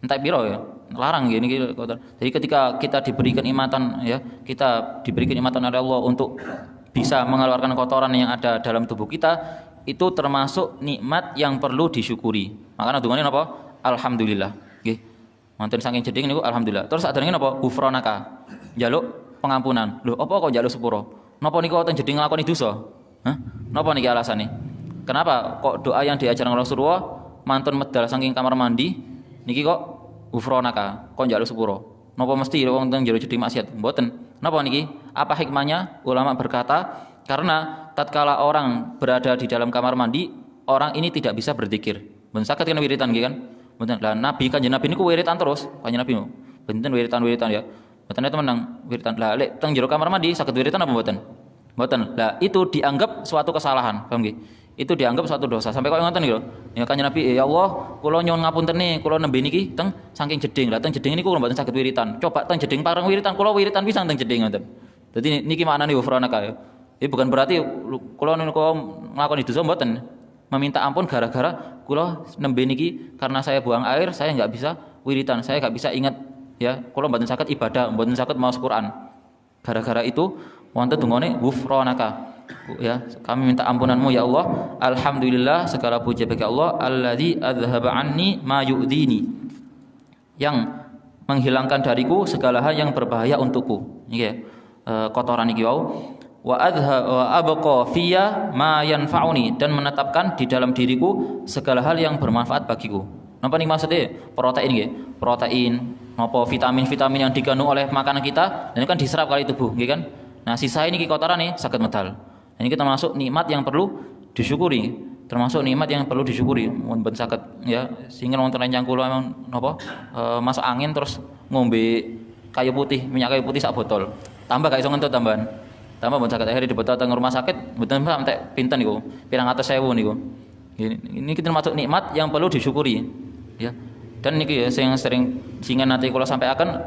Entek piro ya? Larang nggih niki kotor. Jadi ketika kita diberi kenikmatan ya, kita diberi kenikmatan oleh Allah untuk bisa mengeluarkan kotoran yang ada dalam tubuh kita, itu termasuk nikmat yang perlu disyukuri. Makanya dungane napa? Alhamdulillah. Nggih. Wonten saking jeding niku alhamdulillah. Terus adarenge napa? Ghufranaka. Njaluk pengampunan. Lho, apa kok njaluk sepuro? Napa niku wonten jeding nglakoni dosa? Hah? Napa niki alasane? Kenapa kok doa yang diajarkan Rasulullah mantun medal saking kamar mandi niki kok ghufranaka? Kok njaluk sepuro? Napa mesti wong teng jero jeding maksiat? Mboten. Napa niki? Apa hikmahnya? Ulama berkata, karena tatkala orang berada di dalam kamar mandi, orang ini tidak bisa berzikir. Ben saged kan wiritan nggih kan? Mboten. Lah Nabi Kanjeng Nabi niku wiritan terus, Kanjeng Nabi. Benten wiritan-wiritan ya. Mboten itu menang wiritan. Lah lek teng jero kamar mandi saged wiritan apa mboten? Mboten. Lah itu dianggap suatu kesalahan, paham nggih? Itu dianggap suatu dosa. Sampai kok ngoten iki lho. Ya Kanjeng Nabi, ya Allah, kula nyuwun ngapunten kula nembe niki teng saking jeding. Lah teng jeding niku kula mboten saged wiritan. Coba teng jeding pareng wiritan, kula wiritan pisan teng jeding ngoten. Dadi niki maknane ghufranaka ya. Ini bukan berarti kula niku nglakoni dosa mboten. Meminta ampun gara-gara kula nembe niki karena saya buang air, saya enggak bisa wiritan, saya enggak bisa ingat ya, kula mboten saged ibadah, mboten saged maos Quran. Gara-gara itu wonten dungane ghufranaka. Ya, kami minta ampunanmu ya Allah. Alhamdulillah segala puji bagi Allah alladzi adzhaba anni ma yu'dini. Yang menghilangkan dariku segala hal yang berbahaya untukku. Niki ya. Kotoran iki wau wa abqa fiyya ma yanfa'uni dan menetapkan di dalam diriku segala hal yang bermanfaat bagiku. Napa nih maksudnya? Protein nggih. Protein, napa vitamin-vitamin yang dikandung oleh makanan kita dan itu kan diserap kali tubuh, nggih kan? Nah, sisa ini kotoran nih saged medal. Ini kita masuk nikmat yang perlu disyukuri. Termasuk nikmat yang perlu disyukuri. Mun ben saged ya, sehingga wonten rencang kula emang napa masuk angin terus ngombe kayu putih, minyak kayu putih sak botol. Tambah gak iso ngentut tambahan. Tambah bon saged akhire dibotol teng rumah sakit, mboten sampai pinten niku. Pirang atus sewu niku. Ini kita termasuk nikmat yang perlu disyukuri. Ya. Dan niki ya sing sering singen nanti kula sampaikan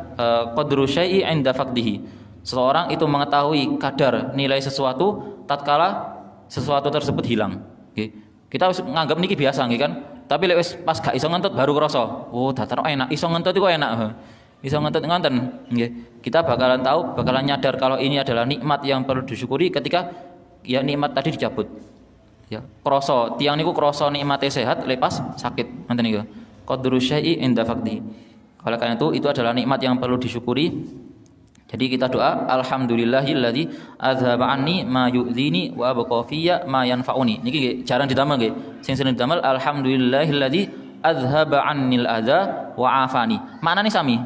qadru syai'i 'inda faqdihi. Seseorang itu mengetahui kadar nilai sesuatu tatkala sesuatu tersebut hilang. Nggih. Kita wis nganggep niki biasa nggih kan. Tapi lek wis pas gak iso ngentut baru krasa. Oh, datar enak, iso ngentut iku enak. Bisa ngentut ngonten nggih. Kita bakalan tahu, bakalan nyadar kalau ini adalah nikmat yang perlu disyukuri ketika ya nikmat tadi dicabut. Ya, krasa tiyang niku krasa nikmate sehat lepas sakit. Ngoten niku. Qadru syai'i inda faqdi. Oleh karena itu adalah nikmat yang perlu disyukuri. Jadi kita doa alhamdulillahilladzi adzhaba anni ma yu'dhini wa abqa fiyya ma yanfa'uni. Niki jarang didamel nggih. Sing sering didamel alhamdulillahilladzi adzhaba annil adza wa afani. Maknane sami.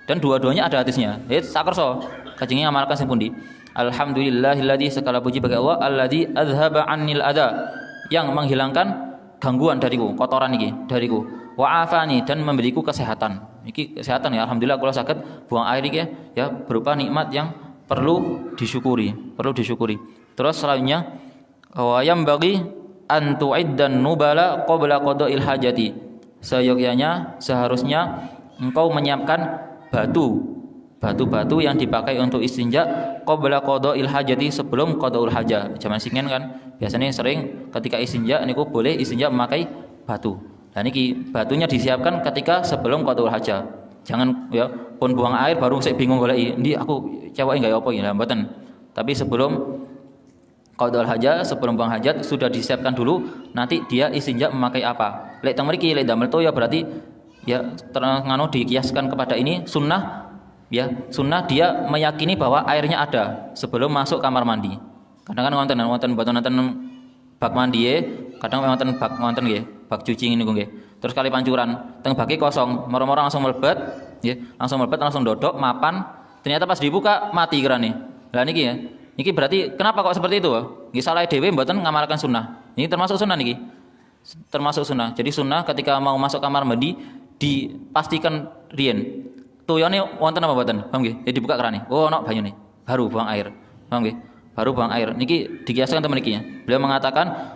Dan dua-duanya ada hadisnya. Sakerso Kajenge ngamalkan sing pundi? Alhamdulillahilladzi segala puji bagi Allah alladzi adzhaba 'annil adza yang menghilangkan gangguan dariku, kotoran iki dariku. Wa afani dan memberiku kesehatan. Iki kesehatan ya alhamdulillah kula saged buang air iki ya berupa nikmat yang perlu disyukuri, perlu disyukuri. Terus selanjutnya wa yambaghi an tu'iddan nubala qabla qada'il hajati. Seyogyanya seharusnya engkau menyiapkan batu-batu yang dipakai untuk istinja qabla qada'il hajati sebelum qada'ul haja. Zaman singen kan biasanya sering ketika istinja niku boleh istinja memakai batu. Dan ini batunya disiapkan ketika sebelum qada'ul haja. Jangan ya pun buang air baru saya bingung goleki, ndi aku cewek enggak apa ya mboten. Tapi sebelum qada'ul haja, sebelum buang hajat sudah disiapkan dulu, nanti dia istinja memakai apa. Lek teng mriki lek damel to ya berarti ya nganu dikiaskan kepada ini sunnah ya, sunnah dia meyakini bahwa airnya ada sebelum masuk kamar mandi. Kadang kan wonten mboten wonten bak mandi kadang wonten bak wonten nggih, bak cuci niku nggih. Terus kali pancuran, teng baki kosong, moro-moro langsung mlebet nggih, langsung mlebet langsung dodok mapan, ternyata pas dibuka mati kerane. Lah niki ya. Niki berarti kenapa kok seperti itu? Nggih salah dhewe mboten ngamalkan sunnah. Ini termasuk sunnah niki. Termasuk sunnah. Jadi sunnah ketika mau masuk kamar mandi dipastikan riyen. Tuyone wonten apa mboten? Paham nggih? Jadi dibuka kerane. Oh, ono banyune. Baru buang air. Paham nggih? Baru buang air. Niki dikiaskan temen niki ya. Beliau mengatakan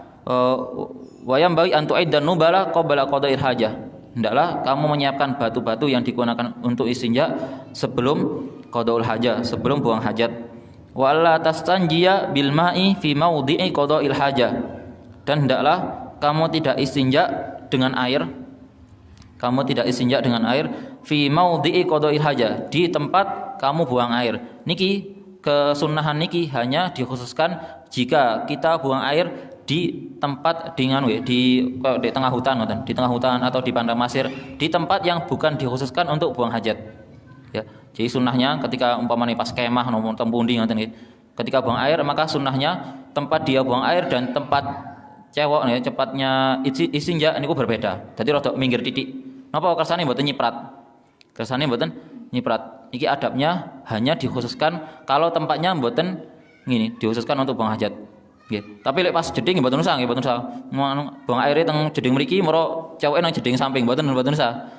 wa yambaghi an tu'iddan nubala qabla qada'il hajah. Hendaklah kamu menyiapkan batu-batu yang digunakan untuk istinja sebelum qada'ul hajah, sebelum buang hajat. Wa alla tastanjiya bil ma'i fi maudhi'i qada'il hajah. Dan hendaklah kamu tidak istinja dengan air. Kamu tidak istinja dengan air fi maudhi'i qada'il hajah, di tempat kamu buang air. Niki kesunahan niki hanya dikhususkan jika kita buang air di tempat di tengah hutan, di tengah hutan atau di padang pasir, di tempat yang bukan dikhususkan untuk buang hajat. Ya, jadi sunnahnya ketika umpamanya pas kemah nomor tempundi ngoten nggih. Ketika buang air maka sunnahnya tempat dia buang air dan tempat cewek ya cepatnya istinja niku berbeda. Jadi rada minggir titik. Napa kersane mboten nyiprat? Kersane mboten nyiprat. Iki adabnya hanya dikhususkan kalau tempatnya mboten ngene, dikhususkan untuk buang hajat. Nggih. Tapi lek pas jeding mboten usah nggih, mboten usah. Buang aire teng jeding mriki moro ceweke nang jeding samping mboten usah.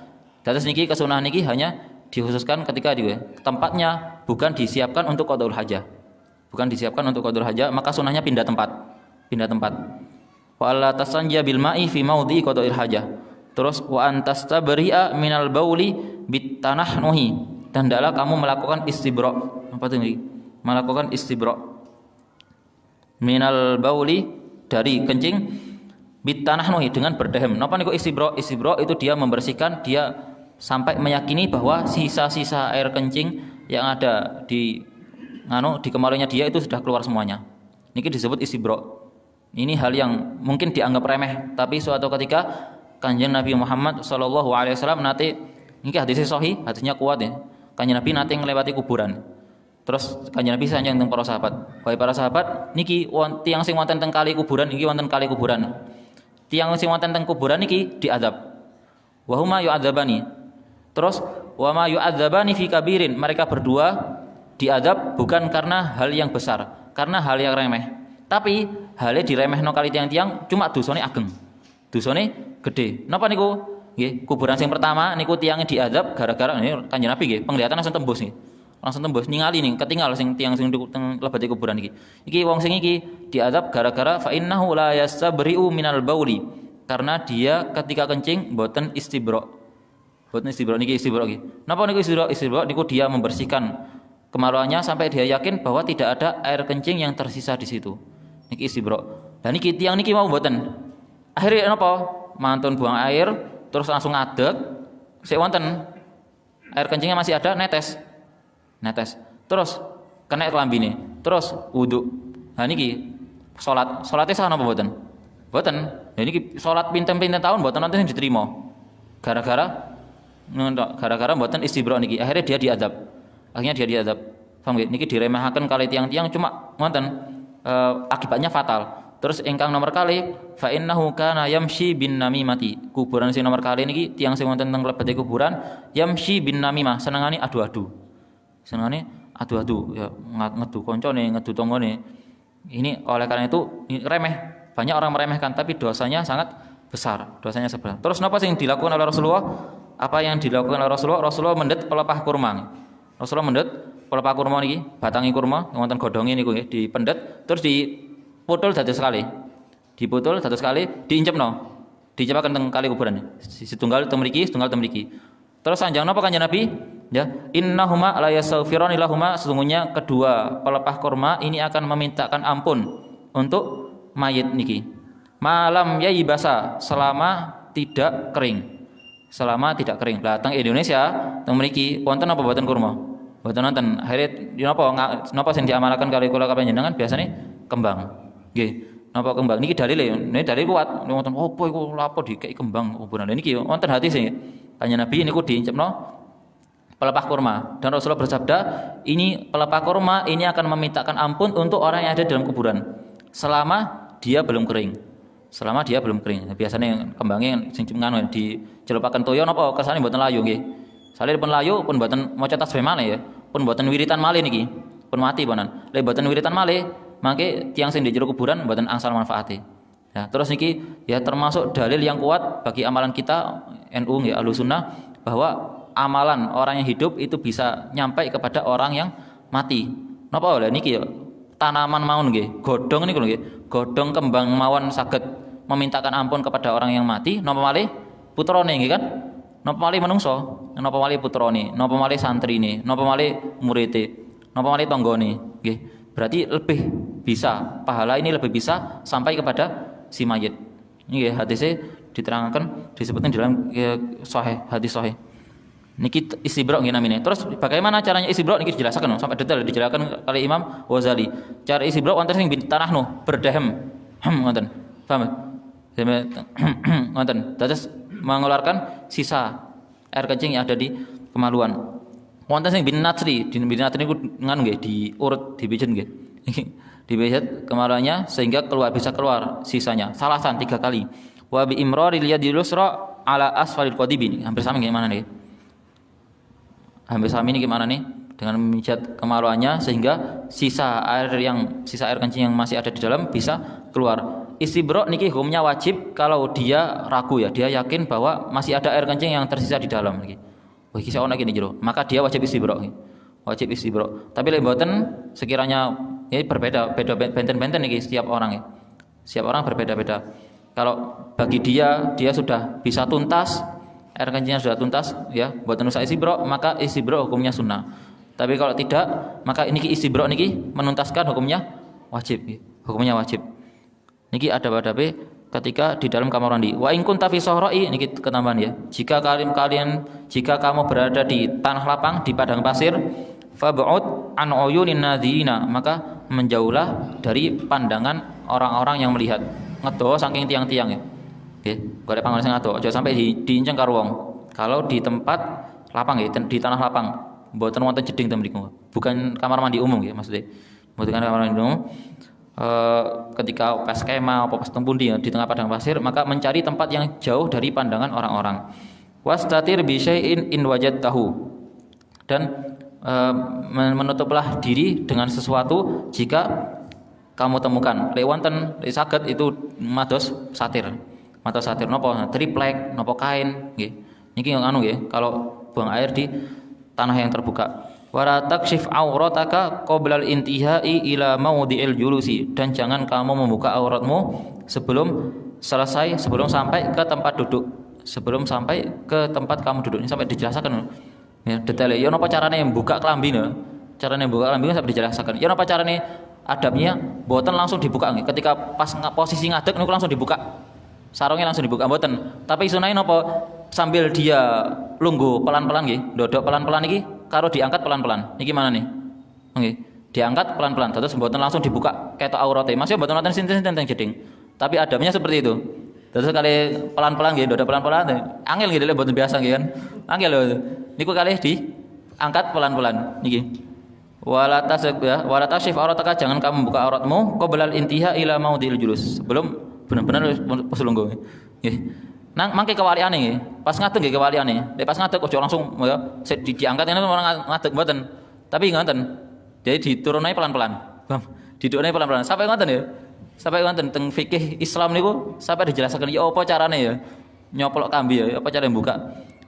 Dados niki kesunahan niki hanya dikhususkan ketika di tempatnya bukan disiapkan untuk qada'ul hajah. Bukan disiapkan untuk qada'ul hajah, maka sunahnya pindah tempat. Pindah tempat. Wa alla tasanja bil ma'i fi maudhi'i qada'il hajah. Terus wa antastabri'a minal bauli bitanahnuhi. Dan hendaklah kamu melakukan istibra. Apa itu ini? Melakukan istibra. Minal bauli dari kencing bitanahnuhi dengan berdehem. Napa niku istibra? Istibra itu dia membersihkan, dia sampai meyakini bahwa sisa-sisa air kencing yang ada di kemaluannya dia itu sudah keluar semuanya. Niki disebut istibra. Ini hal yang mungkin dianggap remeh, tapi suatu ketika Kanjeng Nabi Muhammad sallallahu alaihi wasallam nate niki hadisnya sahih, hadisnya kuat ya. Kanjeng Nabi nate nglewati kuburan. Terus Kanjeng Nabi sanjang teng para sahabat. Wahai para sahabat, niki tiyang sing wonten teng kali kuburan iki wonten kali kuburan. Tiyang sing wonten teng kuburan niki diadab. Wa huma yu'adzabani. Terus wa ma yu'adzabani fi kabirin. Mereka berdua diadab bukan karena hal yang besar, karena hal yang remeh. Tapi hale diremehno kali tiang-tiang cuma dosane ageng. Dosane gede. Napa niku? Nggih, kuburan sing pertama niku tiangnya diadab gara-gara ini Kanjeng Nabi nggih, penglihatan langsung tembus nih. Langsung tembus ningali nih, ketinggal sing tiang sing lebete kuburan iki. Iki wong sing iki diadab gara-gara fa innahu la yastabri'u minal bauli. Karena dia ketika kencing mboten istibra. Mboten istibra niki istibra iki. Napa niku istibra? Istibra niku dia membersihkan kemaluannya sampai dia yakin bahwa tidak ada air kencing yang tersisa di situ. Niki istibra. Dan niki tiang niki mau mboten. Akhirnya napa? Mantun buang air terus langsung ngadeg. Sik wonten air kencingnya masih ada, netes. Terus kena kelambine. Terus wudu. Nah niki salatnya sah napa mboten? Mboten. Ya niki salat pinten-pinten tahun mboten nonton sing diterima. Gara-gara mboten istibra niki. Akhirnya dia diadab. Paham nggih? Niki diremehaken kali tiang-tiang cuma ngoten. Akibatnya fatal. Terus ingkang nomor kali fa innahu kana yamshi bin namimati. Kuburan sing nomor kali niki tiang sing wonten teng lebete kuburan yamshi bin namimah, senengane adu-adu. Senengane adu-adu ya ngedu koncone, ngedu tonggone. Ini oleh karena itu ini remeh. Banyak orang meremehkan tapi dosanya sangat besar, dosanya besar. Terus napa sing dilakukan oleh Rasulullah? Apa yang dilakukan oleh Rasulullah? Rasulullah mendet pelepah kurma. Rasulullah mendet pelepah kurma niki, batangi kurma wonten godhonge niku nggih dipendet terus diputul dados sekali. Diputul dados sekali, diincepno. Dicepaken teng kali kuburan. Setunggal teng mriki, setunggal teng mriki. Terus sanjang napa kanjeng Nabi? Ya, innahuma la yastaghfirani lahuma, sesungguhnya kedua pelepah kurma ini akan memintakan ampun untuk mayit niki. Malam yaibasa, selama tidak kering. Selama tidak kering. Lah teng Indonesia teng mriki wonten apa boten kurma? Boten wonten. Akhire napa sing diamalaken kali kula kapanjenengan biasane kembang. Nggih. Napa kembang niki dalile, niki dalil kuat. Wonten opo iku lapo dikeki kembang kuburan. Niki wonten hadis e. Kanjeng Nabi niku diincepno pelepah kurma dan Rasulullah bersabda, ini pelepah kurma ini akan memintakan ampun untuk orang yang ada dalam kuburan selama dia belum kering. Selama dia belum kering. Biasanya kembangnya sing nganu dicelupaken toya napa kersane mboten layu nggih. Saleh pun layu pun mboten maca tasbih malih ya. Pun mboten wiritan malih niki. Pun mati ponan. Lek mboten wiritan malih mangke tiyang sing di jero kuburan mboten angsal manfaate. Ya, terus niki ya termasuk dalil yang kuat bagi amalan kita NU nggih Ahlussunnah bahwa amalan orang yang hidup itu bisa nyampai kepada orang yang mati. Napa lho niki ya tanaman mawon nggih, godhong niku nggih. Godhong kembang mawon saged memintakan ampun kepada orang yang mati, napa malih putrane nggih kan? Napa malih manungsa, napa malih putrane, napa malih santrine, napa malih murite, napa malih tanggane nggih. Berarti lebih bisa, pahala ini lebih bisa sampai kepada si mayit. Ini ya hadisnya diterangkan disebutkan dalam sahih, hadis sahih. Niki istibra nggih namine. Terus bagaimana caranya istibra niki dijelaskan sampai detail dijelaskan oleh Imam Ghazali. Cara istibra wonten sing tanahno berdehem. Wonten. Paham? Wonten. Dados mengeluarkan sisa air kencing yang ada di kemaluan. Wonten sing bin natri, bin natri niku nganu nggih diurut, dipijet nggih. Dipijet kemaluannya sehingga bisa keluar sisanya. Salasan 3 kali. Wa bi imraril yadil yusra ala asfalil qadibi. Hampir sama gimana nih? Hampir sama ini gimana nih? Dengan memijat kemaluannya sehingga sisa air kencing yang masih ada di dalam bisa keluar. Istibra niki hukumnya wajib kalau dia ragu ya, dia yakin bahwa masih ada air kencing yang tersisa di dalam niki. Wah, iki ana kene jero. Maka dia wajib istibra. Wajib istibra. Tapi lek mboten sekiranya ini berbeda, benten-benten niki setiap orang ya. Setiap orang berbeda-beda. Kalau bagi dia sudah bisa tuntas, air kencingnya sudah tuntas ya, mboten usah istibra, maka istibra hukumnya sunnah. Tapi kalau tidak, maka niki istibra niki menuntaskan hukumnya wajib. Hukumnya wajib. Niki ada badabe ketika di dalam kamar mandi. Wa in kunta fi sahra'i niki ketambahan ya. Jika kamu berada di tanah lapang, di padang pasir, fab'ud an uyunin nadhina, maka menjauhlah dari pandangan orang-orang yang melihat. Ngedo saking tiang-tiang ya. Nggih, golek panggon sing ngadoh, aja sampai diinceng karo wong. Kalau di tempat lapang nggih, di tanah lapang, mboten wonten jeding ten mriku. Bukan kamar mandi umum nggih maksudnya. Mboten kamar mandi umum. Ketika pas kemah apa pas tempundi di tengah padang pasir, maka mencari tempat yang jauh dari pandangan orang-orang. Wastatir bi syai'in in wajadtahu. Dan menutuplah diri dengan sesuatu jika kamu temukan. Lek wonten saged itu mados satir. Mados satir napa triplek, napa kain nggih. Niki anu nggih, kalau buang air di tanah yang terbuka. Wala takshif aurataka qabla al-intihai ila maudhi'il julusi, dan jangan kamu membuka auratmu sebelum sampai ke tempat duduk. Sebelum sampai ke tempat kamu duduk. Ini sampai dijelaskan ya detailnya. Ya napa carane buka klambine? Carane buka klambine sampai dijelaskan. Ya napa carane adabnya mboten langsung dibuka nggih. Ketika pas posisi ngadeg niku langsung dibuka. Sarungnya langsung dibuka mboten. Tapi sunahe napa sambil dia lungguh pelan-pelan nggih, ndodok pelan-pelan iki karo diangkat pelan-pelan. Niki mana nih? Nggih, diangkat pelan-pelan. Terus mboten langsung dibuka ketok aurate. Masih mboten wonten sinten-sinten teng jeding. Tapi adabnya seperti itu. Terus kali pelan-pelan nggih, ndodok pelan-pelan. Angel nggih lek mboten biasa nggih kan. Angel lho. Niku kali diangkat pelan-pelan niki. Wala tasif aurataka, jangan kamu buka auratmu qabla al-intiha ila maudhi'il julus. Sebelum benar-benar pesulungguh. Nggih. Nang mangke kewaliane nggih. Pas ngadeg nggih kewaliane. Lek pas ngadeg aja langsung ya diangkat ini orang ngadeg mboten. Tapi ngoten. Jadi diturunai pelan-pelan. Bang, didukne pelan-pelan. Sampai ngoten ya. Sampai ngoten teng fikih Islam niku sampai dijelaskan ya apa carane ya. Nyoplok kambi ya, apa cara buka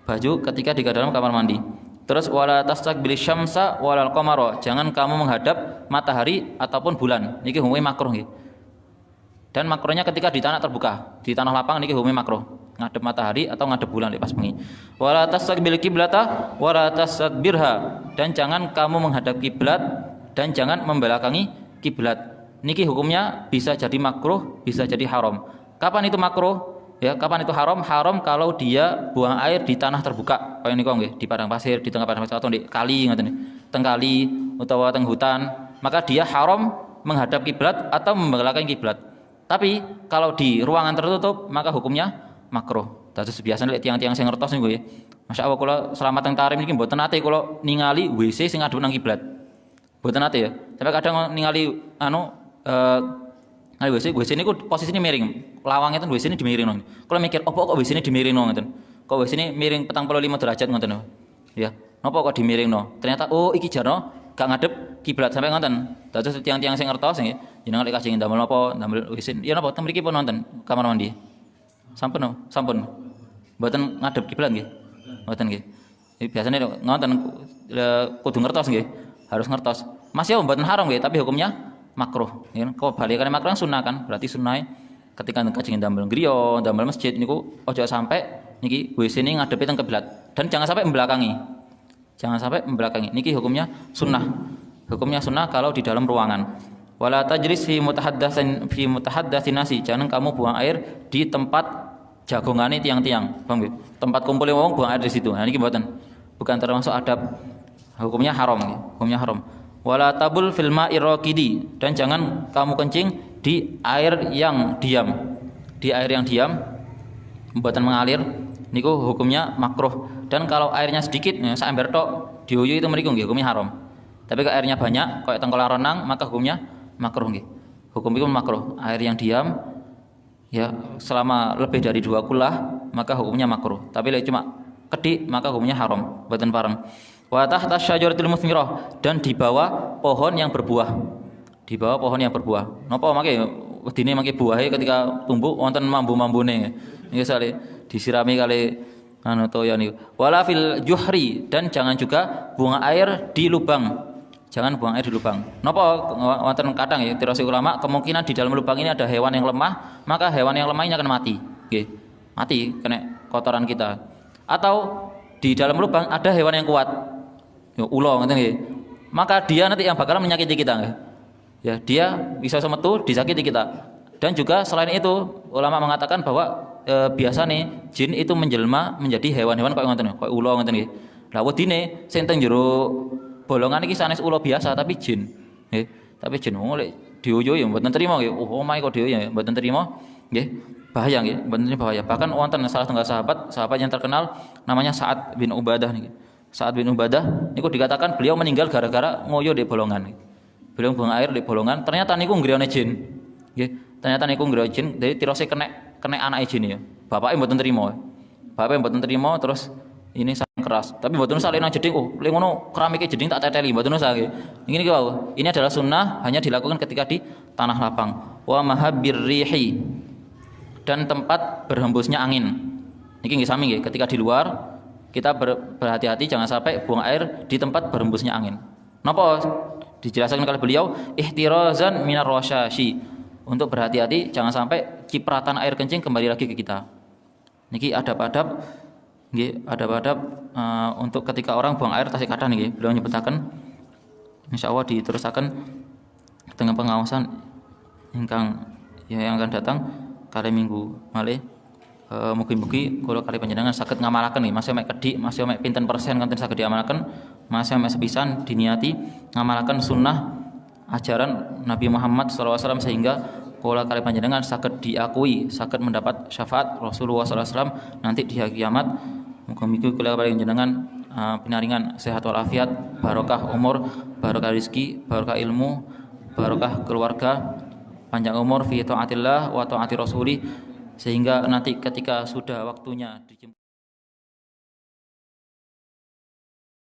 baju ketika di dalam kamar mandi. Terus wala tastaqbil syamsa walal qamara. Jangan kamu menghadap matahari ataupun bulan. Niki hukumnya makruh nggih. Dan makruhnya ketika di tanah terbuka, di tanah lapang niki hukumnya makruh. Ngadep matahari atau ngadep bulan pas bengi. Wala tastaqbil qiblata wala tastadbirha. Dan jangan kamu menghadap kiblat dan jangan membelakangi kiblat. Niki hukumnya bisa jadi makruh, bisa jadi haram. Kapan itu makruh? Ya, kapan itu haram? Haram kalau dia buang air di tanah terbuka. Kayak niku nggih, di padang pasir, di tengah padang pasir atau di kali ngoten. Teng kali utawa teng hutan, maka dia haram menghadap kiblat atau membelakangi kiblat. Tapi kalau di ruangan tertutup maka hukumnya makruh. Dados biasane lek tiang-tiang sing ngertos niku ya. Masyaallah kula selama teng tarim niki mboten nate kula ningali WC sing ngadep nang kiblat. Mboten nate ya. Tapi kadang ningali WC niku posisine miring. Lawang itu WC ini dimiringno. Kula mikir opo kok WC ini dimiringno ngoten. Kok WC ini miring 45 derajat ngoten. Ya. Napa kok dimiringno? Ternyata oh iki jarno gak ngadep kiblat sampai ngoten. Dados tiang-tiang sing ngertos nggih. Jenengan lek kajeng ndamel napa? Ndamel WC. Ya napa teng mriki pun nonton kamar mandi. Sampun. Mboten ngadep kiblat nggih. Mboten nggih. Biasane ngoten kudu ngertos nggih. Harus ngertos. Mas ya mboten haram nggih, tapi hukumnya makruh. Ya, kebalikane makruh sunnah kan. Berarti sunnah ketika kajeng ndamel griya, ndamel masjid niku aja sampai niki WC ini ngadepi teng kiblat dan jangan sampai membelakangi. Jangan sampai membelakangi. Niki hukumnya sunnah. Hukumnya sunnah kalau di dalam ruangan. Wala tajlis fi mutahaddatsin nasi. Jangan kamu buang air di tempat jagongane tiang-tiang. Paham nggih? Tempat kumpulnya wong buang air di situ. Nah niki mboten. Bukan termasuk adab. Hukumnya haram nggih. Hukumnya haram. Wala tabul fil ma'ir raqidi. Dan jangan kamu kencing di air yang diam. Di air yang diam mboten mengalir niku hukumnya makruh. Dan kalau airnya sedikit ya sak ember tok diuyu itu mriku nggih hukumnya haram. Tapi kalau airnya banyak kayak teng kolam renang maka hukumnya makruh nggih. Hukum itu makruh. Air yang diam ya selama lebih dari 2 kulah maka hukumnya makruh. Tapi kalau cuma kedik maka hukumnya haram, mboten pareng. Wa tahta syajaratil musmirah dan di bawah pohon yang berbuah. Di bawah pohon yang berbuah. Napa mangke wedine mangke buahe ketika tumbuh wonten mambu-mambune. Niki sale disirami kali toya niku. Wala fil juhri dan jangan juga buang air di lubang. Jangan buang air di lubang. Napa wonten kadang ya tirasi ulama kemungkinan di dalam lubang ini ada hewan yang lemah, maka hewan yang lemah ini akan mati. Nggih. Mati kena kotoran kita. Atau di dalam lubang ada hewan yang kuat. Ya ulo ngoten nggih. Maka dia nanti yang bakal menyakiti kita nggih. Ya, dia bisa semetu disakiti kita. Dan juga selain itu ulama mengatakan bahwa biasa nih jin itu menjelma menjadi hewan-hewan kayak ngoten kayak ulo ngoten nggih. Lah wedine sing teng jero bolongan iki sanes ulo biasa tapi jin. Nggih. Tapi jin wong lek dioyo ya mboten trima nggih. Oh my kok dioyo ya mboten trima nggih. Bahaya nggih, mboten bahaya. Bahkan wonten salah setengah sahabat yang terkenal namanya Sa'ad bin Ubadah niki. Sa'ad bin Ubadah niku dikatakan beliau meninggal gara-gara ngoyo di bolongan. Beliau buang air di bolongan, ternyata niku nggrione jin. Nggih. Ternyata niku nggrione jin, jadi tirose kena anak jin ya. Bapaknya mboten trima. Bapaknya mboten trima terus ini sangat keras. Tapi mboten usah lena jeding, oh lek ngono keramike jeding tak teteli, mboten usah nggih. Ini niku ini adalah sunnah hanya dilakukan ketika di tanah lapang. Wa mahabbir rihi dan tempat berhembusnya angin. Niki nggih sami nggih, ketika di luar kita berhati-hati jangan sampai buang air di tempat berhembusnya angin. Napa dijelaskan oleh beliau ihtirazan minar rasyashi. Untuk berhati-hati jangan sampai cipratan air kencing kembali lagi ke kita. Niki adab-adab nggih, adab-adab untuk ketika orang buang air tasik kathah niki beliau nyebutaken insyaallah diterusaken dengan pengawasan yang akan datang kali minggu malih. Mugi-mugi kula kali panjenengan saged ngamalaken nggih, masih mek kedik, masih mek pinten persen konten saged diamalaken, masih mek sepisan diniati ngamalaken sunnah ajaran Nabi Muhammad SAW sehingga kula kali panjenengan saged diakui, saged mendapat syafaat Rasulullah SAW nanti di hari kiamat. Mugi-mugi kula kali panjenengan pinaringan sehat walafiat, barokah umur, barokah rezeki, barokah ilmu, barokah keluarga, panjang umur fi taatillah wa taati rasuli, sehingga nanti ketika sudah waktunya dijemput